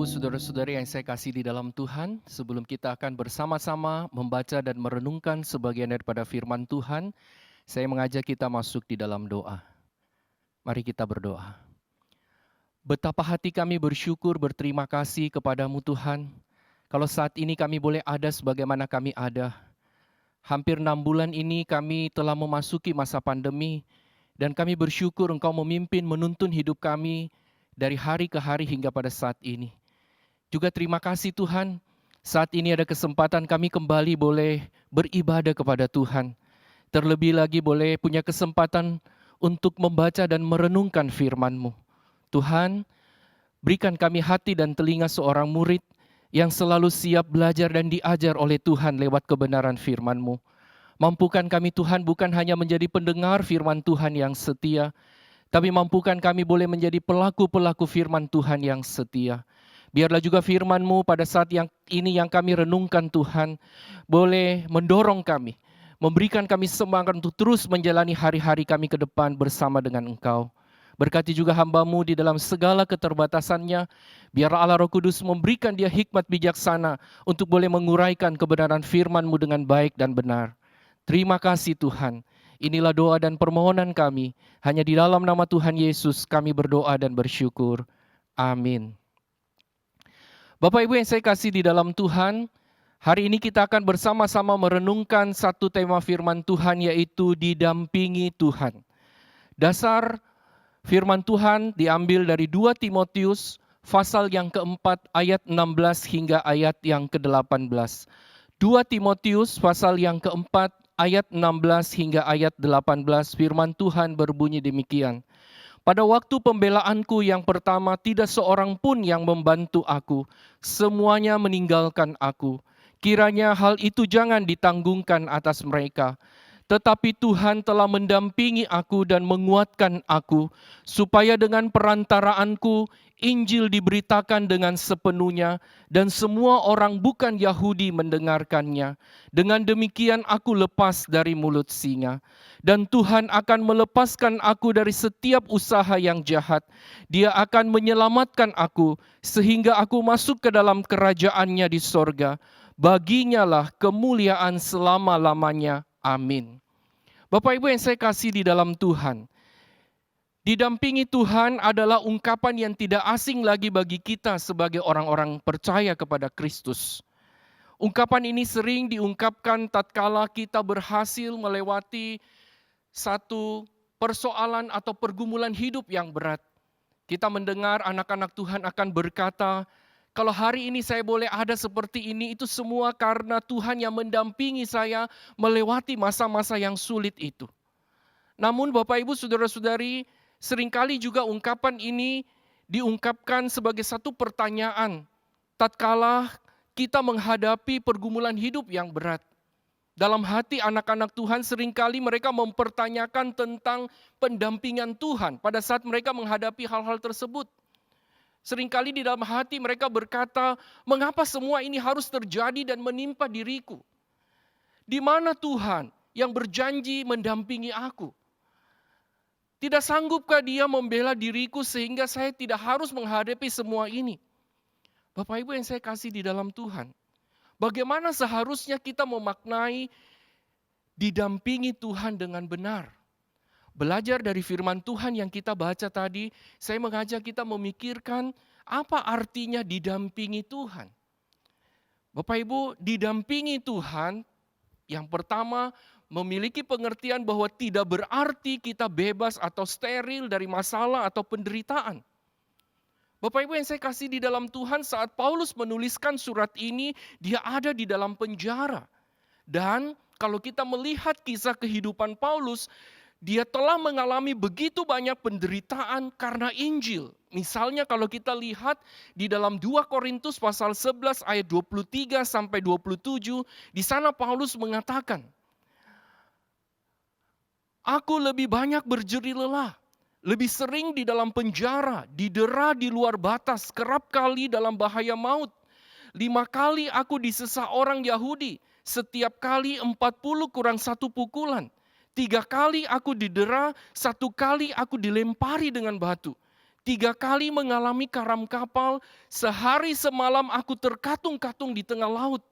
Ibu, saudara-saudari yang saya kasih di dalam Tuhan, sebelum kita akan bersama-sama membaca dan merenungkan sebagian daripada firman Tuhan, saya mengajak kita masuk di dalam doa. Mari kita berdoa. Betapa hati kami bersyukur, berterima kasih kepadamu Tuhan, kalau saat ini kami boleh ada sebagaimana kami ada. Hampir 6 bulan ini kami telah memasuki masa pandemi, dan kami bersyukur Engkau memimpin menuntun hidup kami dari hari ke hari hingga pada saat ini. Juga terima kasih Tuhan, saat ini ada kesempatan kami kembali boleh beribadah kepada Tuhan. Terlebih lagi boleh punya kesempatan untuk membaca dan merenungkan firman-Mu. Tuhan, berikan kami hati dan telinga seorang murid yang selalu siap belajar dan diajar oleh Tuhan lewat kebenaran firman-Mu. Mampukan kami Tuhan bukan hanya menjadi pendengar firman Tuhan yang setia, tapi mampukan kami boleh menjadi pelaku-pelaku firman Tuhan yang setia. Biarlah juga firman-Mu pada saat yang ini yang kami renungkan Tuhan, boleh mendorong kami, memberikan kami semangat untuk terus menjalani hari-hari kami ke depan bersama dengan Engkau. Berkati juga hamba-Mu di dalam segala keterbatasannya, biarlah Allah Roh Kudus memberikan dia hikmat bijaksana untuk boleh menguraikan kebenaran firman-Mu dengan baik dan benar. Terima kasih Tuhan. Inilah doa dan permohonan kami. Hanya di dalam nama Tuhan Yesus kami berdoa dan bersyukur. Amin. Bapak Ibu yang saya kasih di dalam Tuhan, hari ini kita akan bersama-sama merenungkan satu tema firman Tuhan, yaitu didampingi Tuhan. Dasar firman Tuhan diambil dari 2 Timotius pasal yang keempat ayat 16 hingga ayat yang ke-18. 2 Timotius pasal yang keempat ayat 16 hingga ayat 18, firman Tuhan berbunyi demikian. Pada waktu pembelaanku yang pertama, tidak seorang pun yang membantu aku. Semuanya meninggalkan aku. Kiranya hal itu jangan ditanggungkan atas mereka. Tetapi Tuhan telah mendampingi aku dan menguatkan aku, supaya dengan perantaraanku, Injil diberitakan dengan sepenuhnya, dan semua orang bukan Yahudi mendengarkannya. Dengan demikian aku lepas dari mulut singa. Dan Tuhan akan melepaskan aku dari setiap usaha yang jahat. Dia akan menyelamatkan aku, sehingga aku masuk ke dalam kerajaannya di sorga. Baginya lah kemuliaan selama-lamanya. Amin. Bapak Ibu yang saya kasih di dalam Tuhan, didampingi Tuhan adalah ungkapan yang tidak asing lagi bagi kita sebagai orang-orang percaya kepada Kristus. Ungkapan ini sering diungkapkan tatkala kita berhasil melewati satu persoalan atau pergumulan hidup yang berat. Kita mendengar anak-anak Tuhan akan berkata, kalau hari ini saya boleh ada seperti ini, itu semua karena Tuhan yang mendampingi saya melewati masa-masa yang sulit itu. Namun Bapak Ibu Saudara-saudari, seringkali juga ungkapan ini diungkapkan sebagai satu pertanyaan tatkala kita menghadapi pergumulan hidup yang berat. Dalam hati anak-anak Tuhan seringkali mereka mempertanyakan tentang pendampingan Tuhan pada saat mereka menghadapi hal-hal tersebut. Seringkali di dalam hati mereka berkata, mengapa semua ini harus terjadi dan menimpa diriku? Di mana Tuhan yang berjanji mendampingi aku? Tidak sanggupkah Dia membela diriku sehingga saya tidak harus menghadapi semua ini? Bapak Ibu yang saya kasih di dalam Tuhan, bagaimana seharusnya kita memaknai didampingi Tuhan dengan benar? Belajar dari firman Tuhan yang kita baca tadi, saya mengajak kita memikirkan apa artinya didampingi Tuhan. Bapak Ibu, didampingi Tuhan, yang pertama memiliki pengertian bahwa tidak berarti kita bebas atau steril dari masalah atau penderitaan. Bapak Ibu yang saya kasih di dalam Tuhan, saat Paulus menuliskan surat ini, dia ada di dalam penjara. Dan kalau kita melihat kisah kehidupan Paulus, dia telah mengalami begitu banyak penderitaan karena Injil. Misalnya kalau kita lihat di dalam 2 Korintus pasal 11 ayat 23 sampai 27, di sana Paulus mengatakan, aku lebih banyak berjerih lelah, lebih sering di dalam penjara, didera di luar batas, kerap kali dalam bahaya maut. 5 kali aku disesah orang Yahudi, setiap kali 40 kurang 1 pukulan. 3 kali aku didera, 1 kali aku dilempari dengan batu. 3 kali mengalami karam kapal, sehari semalam aku terkatung-katung di tengah laut.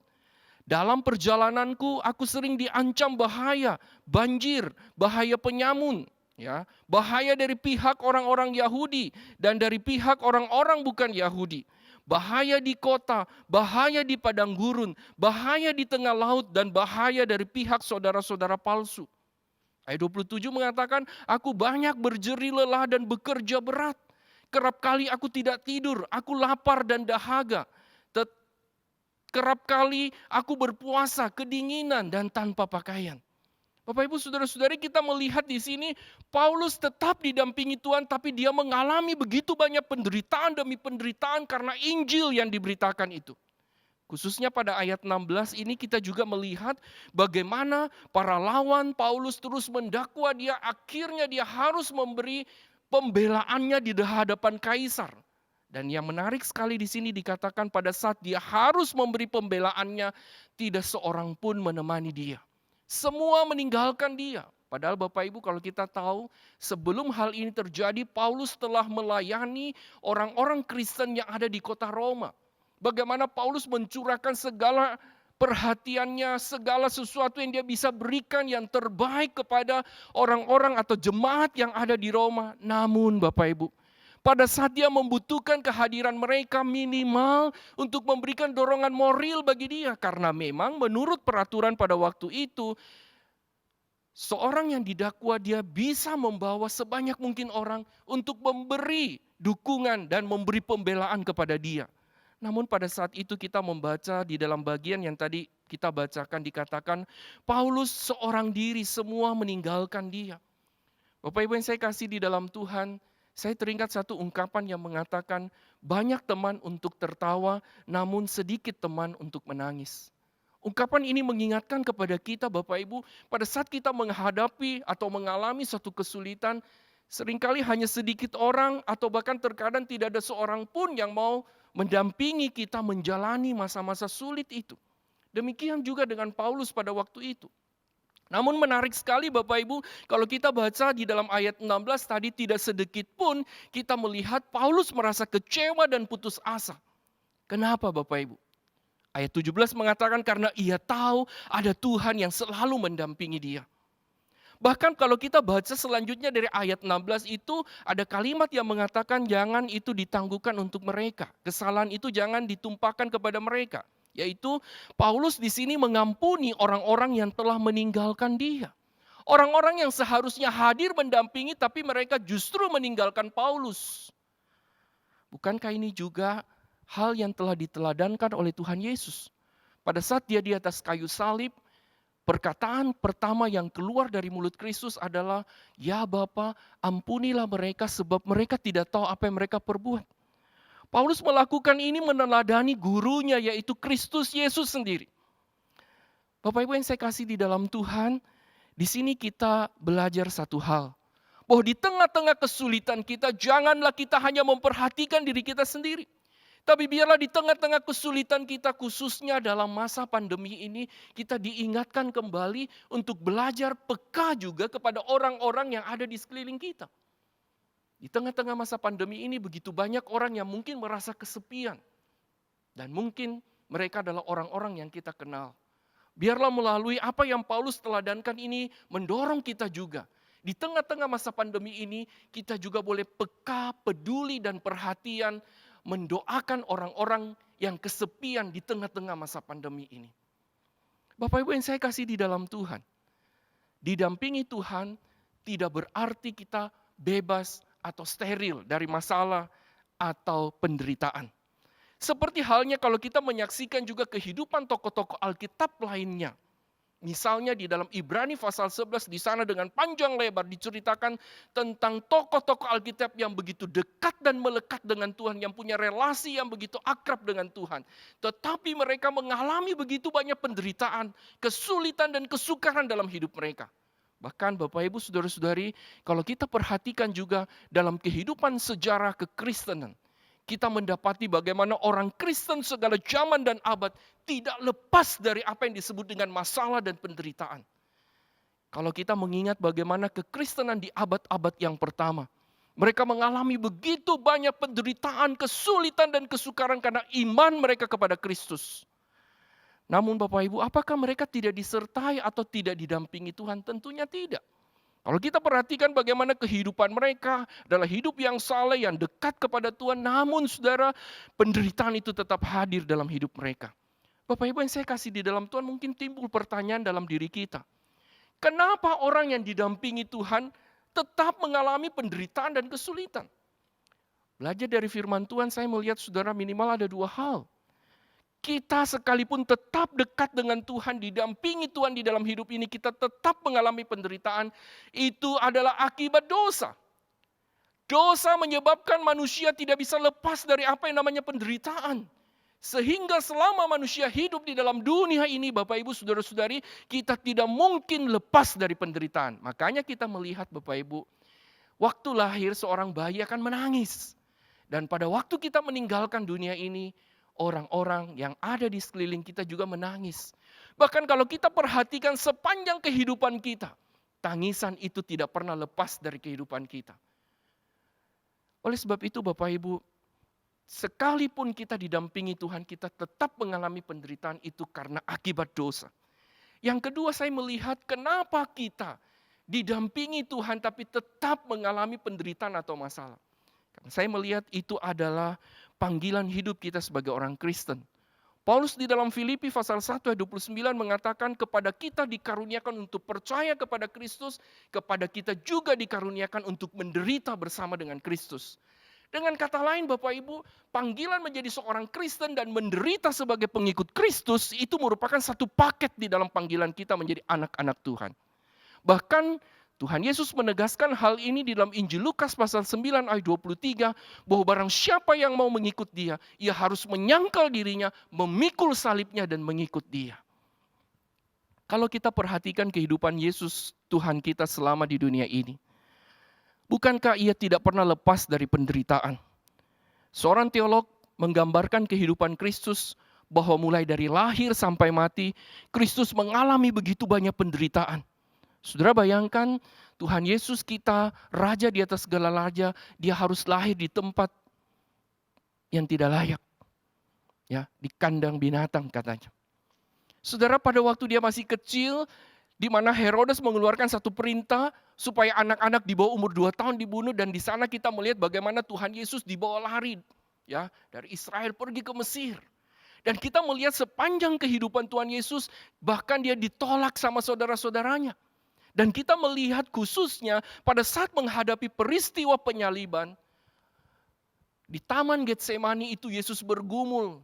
Dalam perjalananku aku sering diancam bahaya, banjir, bahaya penyamun, ya, bahaya dari pihak orang-orang Yahudi dan dari pihak orang-orang bukan Yahudi. Bahaya di kota, bahaya di padang gurun, bahaya di tengah laut, dan bahaya dari pihak saudara-saudara palsu. Ayat 27 mengatakan, aku banyak berjerih lelah dan bekerja berat. Kerap kali aku tidak tidur, aku lapar dan dahaga. Kerap kali aku berpuasa, kedinginan dan tanpa pakaian. Bapak Ibu Saudara-saudari, kita melihat di sini Paulus tetap didampingi Tuhan, tapi dia mengalami begitu banyak penderitaan demi penderitaan karena Injil yang diberitakan itu. Khususnya pada ayat 16 ini kita juga melihat bagaimana para lawan Paulus terus mendakwa dia, akhirnya dia harus memberi pembelaannya di hadapan kaisar. Dan yang menarik sekali di sini dikatakan pada saat dia harus memberi pembelaannya, tidak seorang pun menemani dia. Semua meninggalkan dia. Padahal Bapak Ibu kalau kita tahu sebelum hal ini terjadi, Paulus telah melayani orang-orang Kristen yang ada di kota Roma. Bagaimana Paulus mencurahkan segala perhatiannya, segala sesuatu yang dia bisa berikan yang terbaik kepada orang-orang atau jemaat yang ada di Roma. Namun Bapak Ibu, pada saat dia membutuhkan kehadiran mereka minimal untuk memberikan dorongan moral bagi dia. Karena memang menurut peraturan pada waktu itu, seorang yang didakwa dia bisa membawa sebanyak mungkin orang untuk memberi dukungan dan memberi pembelaan kepada dia. Namun pada saat itu kita membaca di dalam bagian yang tadi kita bacakan dikatakan, Paulus seorang diri semua meninggalkan dia. Bapak Ibu yang saya kasih di dalam Tuhan, saya teringat satu ungkapan yang mengatakan, banyak teman untuk tertawa, namun sedikit teman untuk menangis. Ungkapan ini mengingatkan kepada kita Bapak Ibu, pada saat kita menghadapi atau mengalami suatu kesulitan, seringkali hanya sedikit orang atau bahkan terkadang tidak ada seorang pun yang mau mendampingi kita menjalani masa-masa sulit itu. Demikian juga dengan Paulus pada waktu itu. Namun menarik sekali Bapak Ibu, kalau kita baca di dalam ayat 16 tadi tidak sedikit pun kita melihat Paulus merasa kecewa dan putus asa. Kenapa Bapak Ibu? Ayat 17 mengatakan karena ia tahu ada Tuhan yang selalu mendampingi dia. Bahkan kalau kita baca selanjutnya dari ayat 16 itu ada kalimat yang mengatakan jangan itu ditangguhkan untuk mereka. Kesalahan itu jangan ditumpahkan kepada mereka. Yaitu Paulus di sini mengampuni orang-orang yang telah meninggalkan dia. Orang-orang yang seharusnya hadir mendampingi tapi mereka justru meninggalkan Paulus. Bukankah ini juga hal yang telah diteladankan oleh Tuhan Yesus? Pada saat dia di atas kayu salib, perkataan pertama yang keluar dari mulut Kristus adalah, ya Bapa, ampunilah mereka sebab mereka tidak tahu apa yang mereka perbuat. Paulus melakukan ini meneladani gurunya yaitu Kristus Yesus sendiri. Bapak Ibu yang saya kasih di dalam Tuhan, di sini kita belajar satu hal. Bahwa di tengah-tengah kesulitan kita, janganlah kita hanya memperhatikan diri kita sendiri. Tapi biarlah di tengah-tengah kesulitan kita, khususnya dalam masa pandemi ini, kita diingatkan kembali untuk belajar peka juga kepada orang-orang yang ada di sekeliling kita. Di tengah-tengah masa pandemi ini begitu banyak orang yang mungkin merasa kesepian. Dan mungkin mereka adalah orang-orang yang kita kenal. Biarlah melalui apa yang Paulus teladankan ini mendorong kita juga. Di tengah-tengah masa pandemi ini kita juga boleh peka, peduli dan perhatian mendoakan orang-orang yang kesepian di tengah-tengah masa pandemi ini. Bapak Ibu yang saya kasih di dalam Tuhan. Didampingi Tuhan tidak berarti kita bebas atau steril dari masalah atau penderitaan. Seperti halnya kalau kita menyaksikan juga kehidupan tokoh-tokoh Alkitab lainnya. Misalnya di dalam Ibrani pasal 11 di sana dengan panjang lebar diceritakan tentang tokoh-tokoh Alkitab yang begitu dekat dan melekat dengan Tuhan, yang punya relasi yang begitu akrab dengan Tuhan. Tetapi mereka mengalami begitu banyak penderitaan, kesulitan dan kesukaran dalam hidup mereka. Bahkan Bapak Ibu Saudara-saudari, kalau kita perhatikan juga dalam kehidupan sejarah kekristenan, kita mendapati bagaimana orang Kristen segala zaman dan abad tidak lepas dari apa yang disebut dengan masalah dan penderitaan. Kalau kita mengingat bagaimana kekristenan di abad-abad yang pertama, Mereka mengalami begitu banyak penderitaan, kesulitan, dan kesukaran karena iman mereka kepada Kristus. Namun Bapak Ibu, apakah mereka tidak disertai atau tidak didampingi Tuhan? Tentunya tidak. Kalau kita perhatikan bagaimana kehidupan mereka adalah hidup yang saleh, yang dekat kepada Tuhan. Namun saudara, penderitaan itu tetap hadir dalam hidup mereka. Bapak Ibu yang saya kasih di dalam Tuhan, mungkin timbul pertanyaan dalam diri kita. Kenapa orang yang didampingi Tuhan tetap mengalami penderitaan dan kesulitan? Belajar dari firman Tuhan, saya melihat saudara minimal ada dua hal. Kita sekalipun tetap dekat dengan Tuhan, didampingi Tuhan di dalam hidup ini, kita tetap mengalami penderitaan, itu adalah akibat dosa. Dosa menyebabkan manusia tidak bisa lepas dari apa yang namanya penderitaan. Sehingga selama manusia hidup di dalam dunia ini, Bapak Ibu, saudara-saudari, kita tidak mungkin lepas dari penderitaan. Makanya kita melihat Bapak Ibu, waktu lahir seorang bayi akan menangis. Dan pada waktu kita meninggalkan dunia ini, orang-orang yang ada di sekeliling kita juga menangis. Bahkan kalau kita perhatikan sepanjang kehidupan kita, tangisan itu tidak pernah lepas dari kehidupan kita. Oleh sebab itu Bapak Ibu, sekalipun kita didampingi Tuhan, kita tetap mengalami penderitaan itu karena akibat dosa. Yang kedua, saya melihat kenapa kita didampingi Tuhan tapi tetap mengalami penderitaan atau masalah. Karena saya melihat itu adalah panggilan hidup kita sebagai orang Kristen. Paulus di dalam Filipi pasal 1 ayat 29 mengatakan kepada kita dikaruniakan untuk percaya kepada Kristus, kepada kita juga dikaruniakan untuk menderita bersama dengan Kristus. Dengan kata lain Bapak Ibu, panggilan menjadi seorang Kristen dan menderita sebagai pengikut Kristus itu merupakan satu paket di dalam panggilan kita menjadi anak-anak Tuhan. Bahkan Tuhan Yesus menegaskan hal ini di dalam Injil Lukas pasal 9 ayat 23, bahwa barang siapa yang mau mengikut dia, ia harus menyangkal dirinya, memikul salibnya dan mengikut dia. Kalau kita perhatikan kehidupan Yesus Tuhan kita selama di dunia ini, bukankah ia tidak pernah lepas dari penderitaan? Seorang teolog menggambarkan kehidupan Kristus bahwa mulai dari lahir sampai mati, Kristus mengalami begitu banyak penderitaan. Saudara bayangkan Tuhan Yesus kita, Raja di atas segala raja, dia harus lahir di tempat yang tidak layak. Ya, di kandang binatang katanya. Saudara, pada waktu dia masih kecil, di mana Herodes mengeluarkan satu perintah supaya anak-anak di bawah umur 2 tahun dibunuh, dan di sana kita melihat bagaimana Tuhan Yesus dibawa lari ya dari Israel pergi ke Mesir. Dan kita melihat sepanjang kehidupan Tuhan Yesus, bahkan dia ditolak sama saudara-saudaranya. Dan kita melihat khususnya pada saat menghadapi peristiwa penyaliban, di Taman Getsemani itu Yesus bergumul,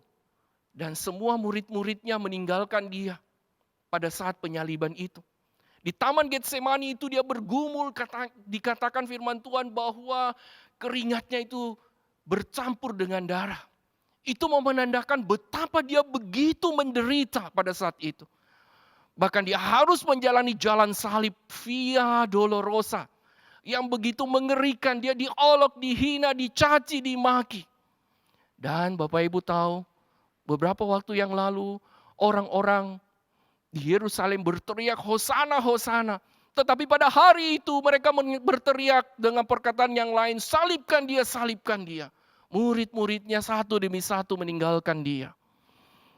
dan semua murid-muridnya meninggalkan dia pada saat penyaliban itu. Di Taman Getsemani itu dia bergumul, dikatakan firman Tuhan bahwa keringatnya itu bercampur dengan darah. Itu mau menandakan betapa dia begitu menderita pada saat itu. Bahkan dia harus menjalani jalan salib via dolorosa yang begitu mengerikan. Dia diolok, dihina, dicaci, dimaki. Dan Bapak Ibu tahu, beberapa waktu yang lalu orang-orang di Yerusalem berteriak Hosana, Hosana. Tetapi pada hari itu mereka berteriak dengan perkataan yang lain, salibkan dia, salibkan dia. Murid-muridnya satu demi satu meninggalkan dia.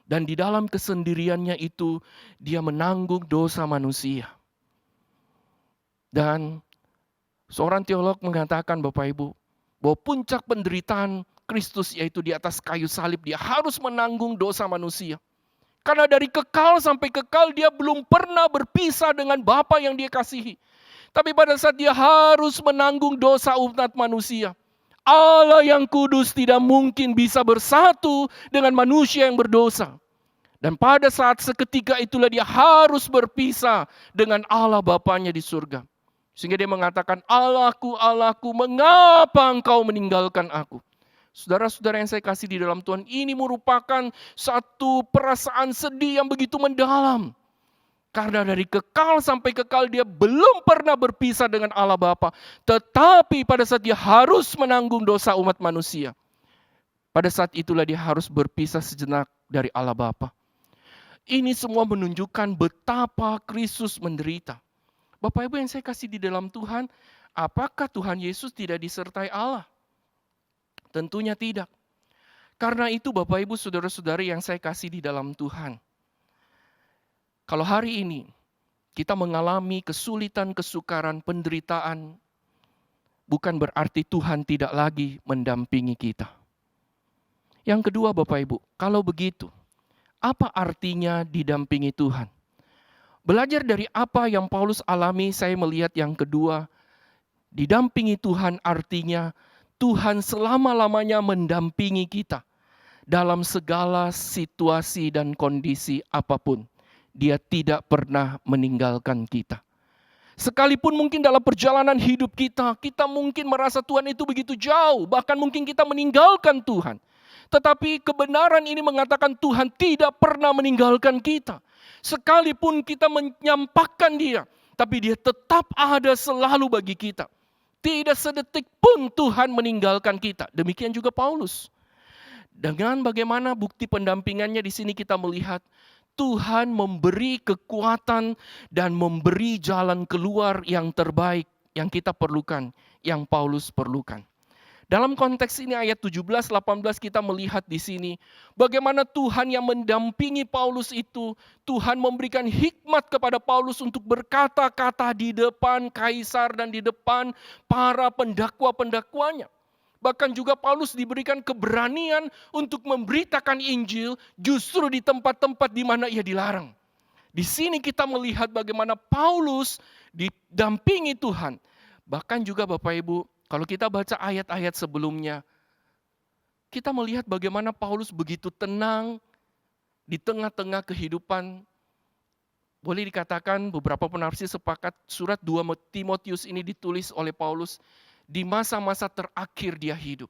Dan di dalam kesendiriannya itu, dia menanggung dosa manusia. Dan seorang teolog mengatakan Bapak Ibu, bahwa puncak penderitaan Kristus yaitu di atas kayu salib, dia harus menanggung dosa manusia. Karena dari kekal sampai kekal dia belum pernah berpisah dengan Bapa yang dia kasihi. Tapi pada saat dia harus menanggung dosa umat manusia, Allah yang kudus tidak mungkin bisa bersatu dengan manusia yang berdosa. Dan pada saat seketika itulah dia harus berpisah dengan Allah Bapanya di surga. Sehingga dia mengatakan, Allahku, Allahku, mengapa engkau meninggalkan aku? Saudara-saudara yang saya kasih di dalam Tuhan, ini merupakan satu perasaan sedih yang begitu mendalam. Karena dari kekal sampai kekal dia belum pernah berpisah dengan Allah Bapa. Tetapi pada saat dia harus menanggung dosa umat manusia, pada saat itulah dia harus berpisah sejenak dari Allah Bapa. Ini semua menunjukkan betapa Kristus menderita. Bapak Ibu yang saya kasih di dalam Tuhan, Apakah Tuhan Yesus tidak disertai Allah? Tentunya tidak. Karena itu Bapak Ibu Saudara-saudari yang saya kasih di dalam Tuhan. Kalau hari ini kita mengalami kesulitan, kesukaran, penderitaan, bukan berarti Tuhan tidak lagi mendampingi kita. Yang kedua Bapak Ibu, kalau begitu, apa artinya didampingi Tuhan? Belajar dari apa yang Paulus alami, saya melihat yang kedua, didampingi Tuhan artinya Tuhan selama-lamanya mendampingi kita dalam segala situasi dan kondisi apapun. Dia tidak pernah meninggalkan kita. Sekalipun mungkin dalam perjalanan hidup kita, kita mungkin merasa Tuhan itu begitu jauh, bahkan mungkin kita meninggalkan Tuhan. Tetapi kebenaran ini mengatakan Tuhan tidak pernah meninggalkan kita. Sekalipun kita menyampaikan Dia, tapi Dia tetap ada selalu bagi kita. Tidak sedetik pun Tuhan meninggalkan kita. Demikian juga Paulus. Dengan bagaimana bukti pendampingannya di sini kita melihat Tuhan memberi kekuatan dan memberi jalan keluar yang terbaik yang kita perlukan, yang Paulus perlukan. Dalam konteks ini ayat 17-18 kita melihat di sini bagaimana Tuhan yang mendampingi Paulus itu, Tuhan memberikan hikmat kepada Paulus untuk berkata-kata di depan kaisar dan di depan para pendakwa-pendakwanya. Bahkan juga Paulus diberikan keberanian untuk memberitakan Injil justru di tempat-tempat di mana ia dilarang. Di sini kita melihat bagaimana Paulus didampingi Tuhan. Bahkan juga Bapak Ibu, kalau kita baca ayat-ayat sebelumnya, kita melihat bagaimana Paulus begitu tenang di tengah-tengah kehidupan. Boleh dikatakan beberapa penafsir sepakat surat 2 Timotius ini ditulis oleh Paulus di masa-masa terakhir dia hidup.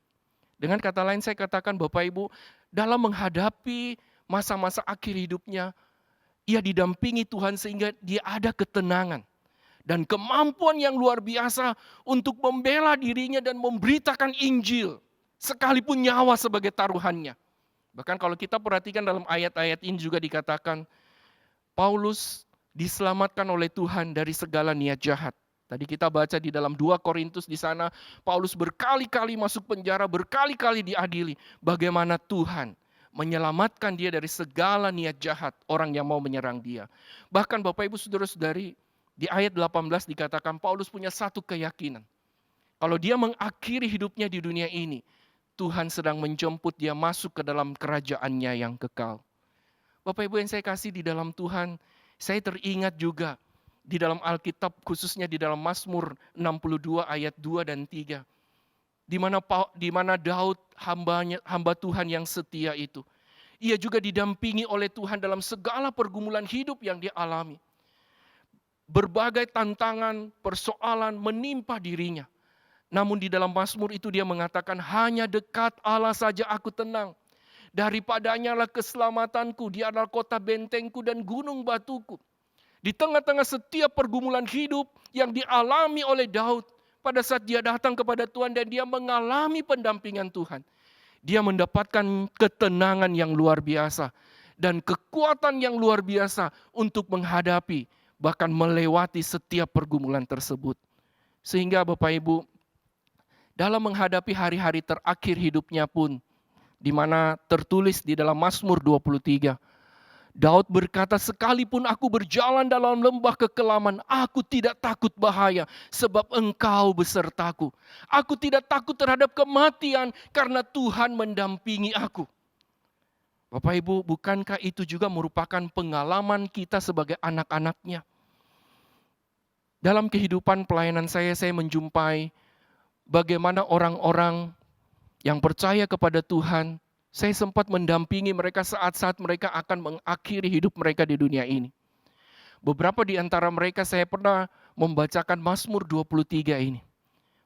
Dengan kata lain saya katakan Bapak Ibu, dalam menghadapi masa-masa akhir hidupnya, ia didampingi Tuhan sehingga dia ada ketenangan. Dan kemampuan yang luar biasa untuk membela dirinya dan memberitakan Injil. Sekalipun nyawa sebagai taruhannya. Bahkan kalau kita perhatikan dalam ayat-ayat ini juga dikatakan, Paulus diselamatkan oleh Tuhan dari segala niat jahat. Tadi kita baca di dalam 2 Korintus di sana, Paulus berkali-kali masuk penjara, berkali-kali diadili. Bagaimana Tuhan menyelamatkan dia dari segala niat jahat orang yang mau menyerang dia. Bahkan Bapak Ibu Saudara-saudari, di ayat 18 dikatakan Paulus punya satu keyakinan. Kalau dia mengakhiri hidupnya di dunia ini, Tuhan sedang menjemput dia masuk ke dalam kerajaannya yang kekal. Bapak Ibu yang saya kasih di dalam Tuhan, saya teringat juga di dalam Alkitab, khususnya di dalam Mazmur 62 ayat 2 dan 3. Di mana Daud hamba Tuhan yang setia itu. Ia juga didampingi oleh Tuhan dalam segala pergumulan hidup yang dia alami. Berbagai tantangan, persoalan menimpa dirinya. Namun di dalam Mazmur itu dia mengatakan, hanya dekat Allah saja aku tenang. Daripadanya lah keselamatanku, dia adalah kota bentengku dan gunung batuku. Di tengah-tengah setiap pergumulan hidup yang dialami oleh Daud, pada saat dia datang kepada Tuhan dan dia mengalami pendampingan Tuhan, dia mendapatkan ketenangan yang luar biasa dan kekuatan yang luar biasa untuk menghadapi bahkan melewati setiap pergumulan tersebut. Sehingga Bapak Ibu, dalam menghadapi hari-hari terakhir hidupnya pun, di mana tertulis di dalam Mazmur 23, Daud berkata, sekalipun aku berjalan dalam lembah kekelaman, aku tidak takut bahaya, sebab Engkau besertaku. Aku tidak takut terhadap kematian, karena Tuhan mendampingi aku. Bapak Ibu, bukankah itu juga merupakan pengalaman kita sebagai anak-anaknya? Dalam kehidupan pelayanan saya menjumpai bagaimana orang-orang yang percaya kepada Tuhan, saya sempat mendampingi mereka saat-saat mereka akan mengakhiri hidup mereka di dunia ini. Beberapa di antara mereka saya pernah membacakan Mazmur 23 ini.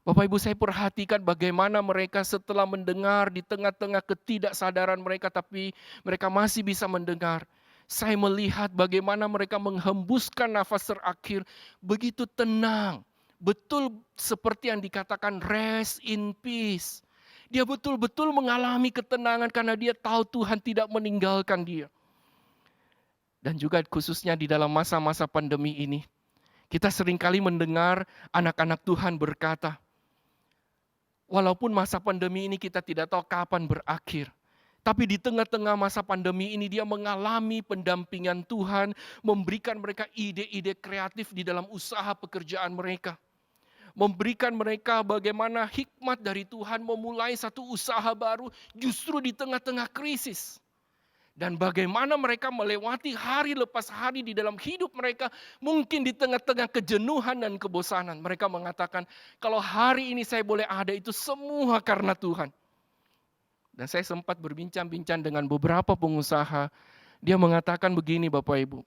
Bapak Ibu, saya perhatikan bagaimana mereka setelah mendengar di tengah-tengah ketidaksadaran mereka, tapi mereka masih bisa mendengar. Saya melihat bagaimana mereka menghembuskan nafas terakhir begitu tenang. Betul seperti yang dikatakan rest in peace. Dia betul-betul mengalami ketenangan karena dia tahu Tuhan tidak meninggalkan dia. Dan juga khususnya di dalam masa-masa pandemi ini, Kita seringkali mendengar anak-anak Tuhan berkata, walaupun masa pandemi ini kita tidak tahu kapan berakhir. Tapi di tengah-tengah masa pandemi ini dia mengalami pendampingan Tuhan, memberikan mereka ide-ide kreatif di dalam usaha pekerjaan mereka. Memberikan mereka bagaimana hikmat dari Tuhan memulai satu usaha baru justru di tengah-tengah krisis. Dan bagaimana mereka melewati hari lepas hari di dalam hidup mereka, mungkin di tengah-tengah kejenuhan dan kebosanan. Mereka mengatakan, kalau hari ini saya boleh ada itu semua karena Tuhan. Dan saya sempat berbincang-bincang dengan beberapa pengusaha. Dia mengatakan begini Bapak Ibu.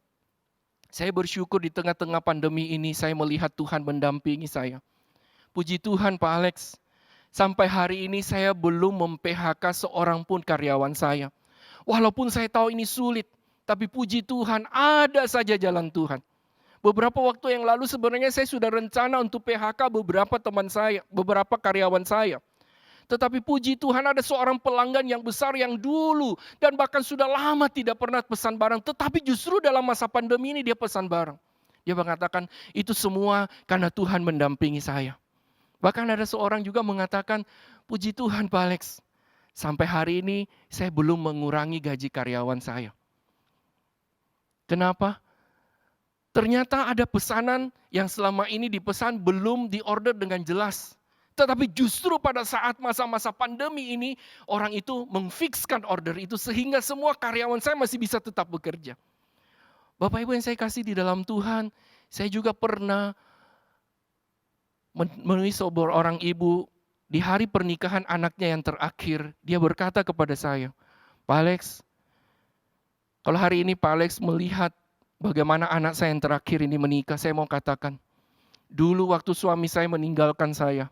Saya bersyukur di tengah-tengah pandemi ini saya melihat Tuhan mendampingi saya. Puji Tuhan Pak Alex. Sampai hari ini saya belum mem-PHK seorang pun karyawan saya. Walaupun saya tahu ini sulit. Tapi puji Tuhan ada saja jalan Tuhan. Beberapa waktu yang lalu sebenarnya saya sudah rencana untuk PHK beberapa teman saya. Beberapa karyawan saya. Tetapi puji Tuhan ada seorang pelanggan yang besar yang dulu dan bahkan sudah lama tidak pernah pesan barang. Tetapi justru dalam masa pandemi ini dia pesan barang. Dia mengatakan itu semua karena Tuhan mendampingi saya. Bahkan ada seorang juga mengatakan, puji Tuhan Pak Alex, sampai hari ini saya belum mengurangi gaji karyawan saya. Kenapa? Ternyata ada pesanan yang selama ini dipesan belum diorder dengan jelas. Tetapi justru pada saat masa-masa pandemi ini, orang itu memfikskan order itu sehingga semua karyawan saya masih bisa tetap bekerja. Bapak Ibu yang saya kasih di dalam Tuhan, saya juga pernah menemui seorang ibu di hari pernikahan anaknya yang terakhir. Dia berkata kepada saya, Pak Alex, kalau hari ini Pak Alex melihat bagaimana anak saya yang terakhir ini menikah, saya mau katakan, dulu waktu suami saya meninggalkan saya,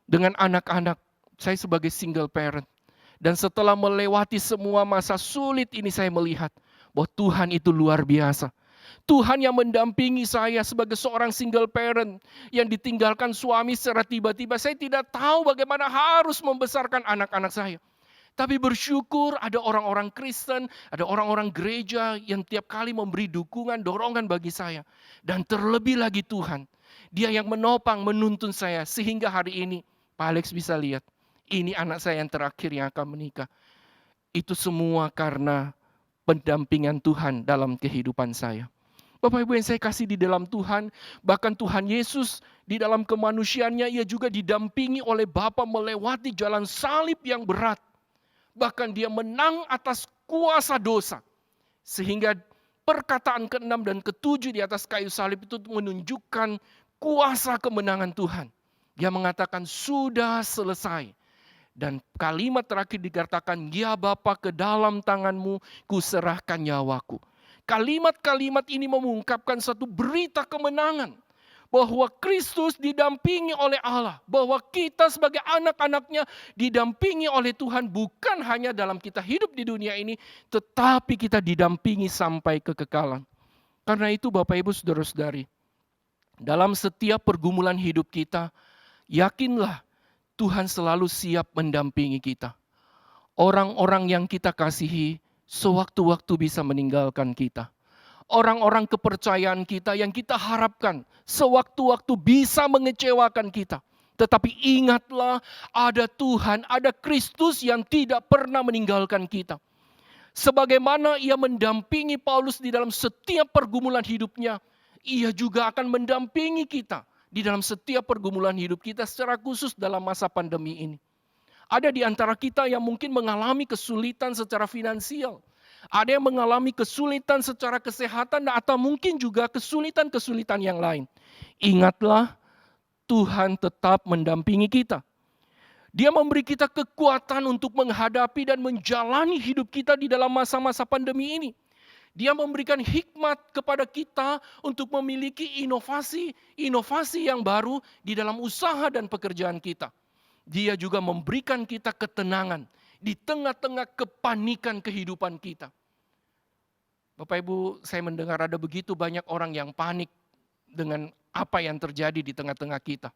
dengan anak-anak, saya sebagai single parent. Dan setelah melewati semua masa sulit ini saya melihat bahwa Tuhan itu luar biasa. Tuhan yang mendampingi saya sebagai seorang single parent yang ditinggalkan suami secara tiba-tiba. Saya tidak tahu bagaimana harus membesarkan anak-anak saya. Tapi bersyukur ada orang-orang Kristen, ada orang-orang gereja yang tiap kali memberi dukungan, dorongan bagi saya. Dan terlebih lagi Tuhan, Dia yang menopang, menuntun saya sehingga hari ini Pak Alex bisa lihat, ini anak saya yang terakhir yang akan menikah. Itu semua karena pendampingan Tuhan dalam kehidupan saya. Bapak Ibu yang saya kasih di dalam Tuhan, bahkan Tuhan Yesus di dalam kemanusiaannya, Ia juga didampingi oleh Bapa melewati jalan salib yang berat. Bahkan Dia menang atas kuasa dosa. Sehingga perkataan ke-6 dan ke-7 di atas kayu salib itu menunjukkan kuasa kemenangan Tuhan. Dia mengatakan sudah selesai. Dan kalimat terakhir dikatakan, ya Bapa ke dalam tanganmu kuserahkan nyawaku. Kalimat-kalimat ini mengungkapkan satu berita kemenangan. Bahwa Kristus didampingi oleh Allah. Bahwa kita sebagai anak-anaknya didampingi oleh Tuhan. Bukan hanya dalam kita hidup di dunia ini. Tetapi kita didampingi sampai kekekalan. Karena itu Bapak Ibu Saudara-saudari. Dalam setiap pergumulan hidup kita. Yakinlah Tuhan selalu siap mendampingi kita. Orang-orang yang kita kasihi sewaktu-waktu bisa meninggalkan kita. Orang-orang kepercayaan kita yang kita harapkan sewaktu-waktu bisa mengecewakan kita. Tetapi ingatlah ada Tuhan, ada Kristus yang tidak pernah meninggalkan kita. Sebagaimana Ia mendampingi Paulus di dalam setiap pergumulan hidupnya, Ia juga akan mendampingi kita di dalam setiap pergumulan hidup kita secara khusus dalam masa pandemi ini. Ada di antara kita yang mungkin mengalami kesulitan secara finansial. Ada yang mengalami kesulitan secara kesehatan atau mungkin juga kesulitan-kesulitan yang lain. Ingatlah Tuhan tetap mendampingi kita. Dia memberi kita kekuatan untuk menghadapi dan menjalani hidup kita di dalam masa-masa pandemi ini. Dia memberikan hikmat kepada kita untuk memiliki inovasi yang baru di dalam usaha dan pekerjaan kita. Dia juga memberikan kita ketenangan di tengah-tengah kepanikan kehidupan kita. Bapak Ibu, saya mendengar ada begitu banyak orang yang panik dengan apa yang terjadi di tengah-tengah kita.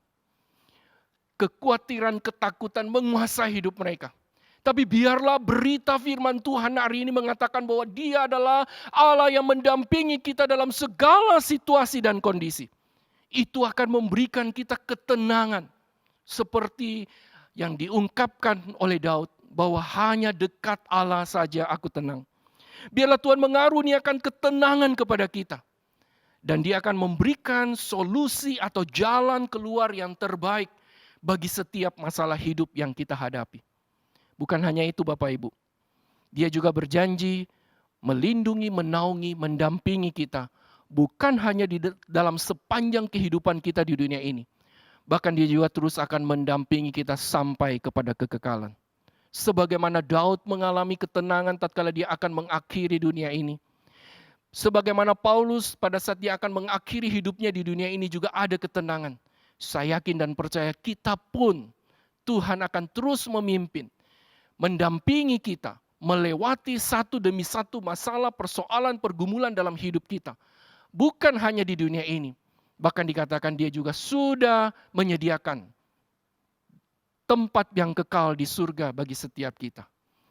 Kekhawatiran, ketakutan menguasai hidup mereka. Tapi biarlah berita firman Tuhan hari ini mengatakan bahwa Dia adalah Allah yang mendampingi kita dalam segala situasi dan kondisi. Itu akan memberikan kita ketenangan. Seperti yang diungkapkan oleh Daud, bahwa hanya dekat Allah saja aku tenang. Biarlah Tuhan mengaruniakan ketenangan kepada kita. Dan Dia akan memberikan solusi atau jalan keluar yang terbaik bagi setiap masalah hidup yang kita hadapi. Bukan hanya itu Bapak Ibu. Dia juga berjanji melindungi, menaungi, mendampingi kita. Bukan hanya di dalam sepanjang kehidupan kita di dunia ini. Bahkan Dia juga terus akan mendampingi kita sampai kepada kekekalan. Sebagaimana Daud mengalami ketenangan tatkala dia akan mengakhiri dunia ini. Sebagaimana Paulus pada saat dia akan mengakhiri hidupnya di dunia ini juga ada ketenangan. Saya yakin dan percaya kita pun Tuhan akan terus memimpin, mendampingi kita, melewati satu demi satu masalah, persoalan, pergumulan dalam hidup kita. Bukan hanya di dunia ini. Bahkan dikatakan Dia juga sudah menyediakan tempat yang kekal di surga bagi setiap kita.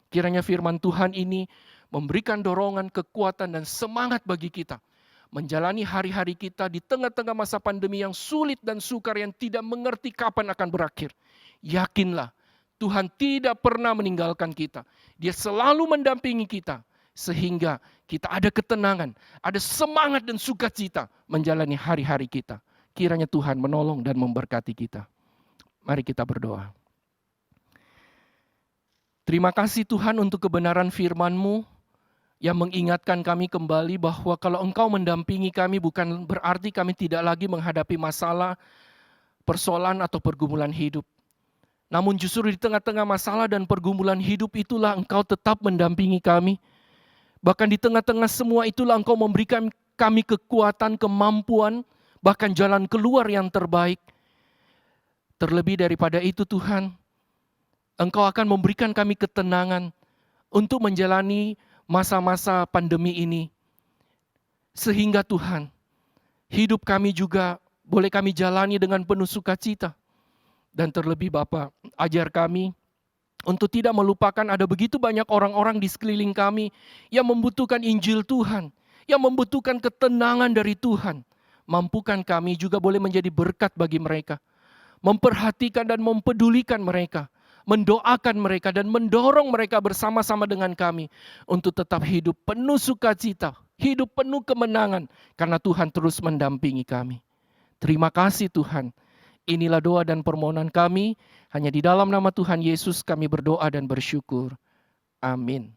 Kiranya firman Tuhan ini memberikan dorongan, kekuatan, dan semangat bagi kita. Menjalani hari-hari kita di tengah-tengah masa pandemi yang sulit dan sukar yang tidak mengerti kapan akan berakhir. Yakinlah, Tuhan tidak pernah meninggalkan kita. Dia selalu mendampingi kita. Sehingga kita ada ketenangan, ada semangat dan sukacita menjalani hari-hari kita. Kiranya Tuhan menolong dan memberkati kita. Mari kita berdoa. Terima kasih Tuhan untuk kebenaran firman-Mu yang mengingatkan kami kembali bahwa kalau Engkau mendampingi kami bukan berarti kami tidak lagi menghadapi masalah, persoalan atau pergumulan hidup. Namun justru di tengah-tengah masalah dan pergumulan hidup itulah Engkau tetap mendampingi kami. Bahkan di tengah-tengah semua itulah Engkau memberikan kami kekuatan, kemampuan, bahkan jalan keluar yang terbaik. Terlebih daripada itu Tuhan, Engkau akan memberikan kami ketenangan untuk menjalani masa-masa pandemi ini. Sehingga Tuhan, hidup kami juga boleh kami jalani dengan penuh sukacita. Dan terlebih Bapa, ajar kami untuk tidak melupakan ada begitu banyak orang-orang di sekeliling kami yang membutuhkan Injil Tuhan, yang membutuhkan ketenangan dari Tuhan. Mampukan kami juga boleh menjadi berkat bagi mereka. Memperhatikan dan mempedulikan mereka. Mendoakan mereka dan mendorong mereka bersama-sama dengan kami untuk tetap hidup penuh sukacita, hidup penuh kemenangan karena Tuhan terus mendampingi kami. Terima kasih Tuhan. Inilah doa dan permohonan kami. Hanya di dalam nama Tuhan Yesus kami berdoa dan bersyukur. Amin.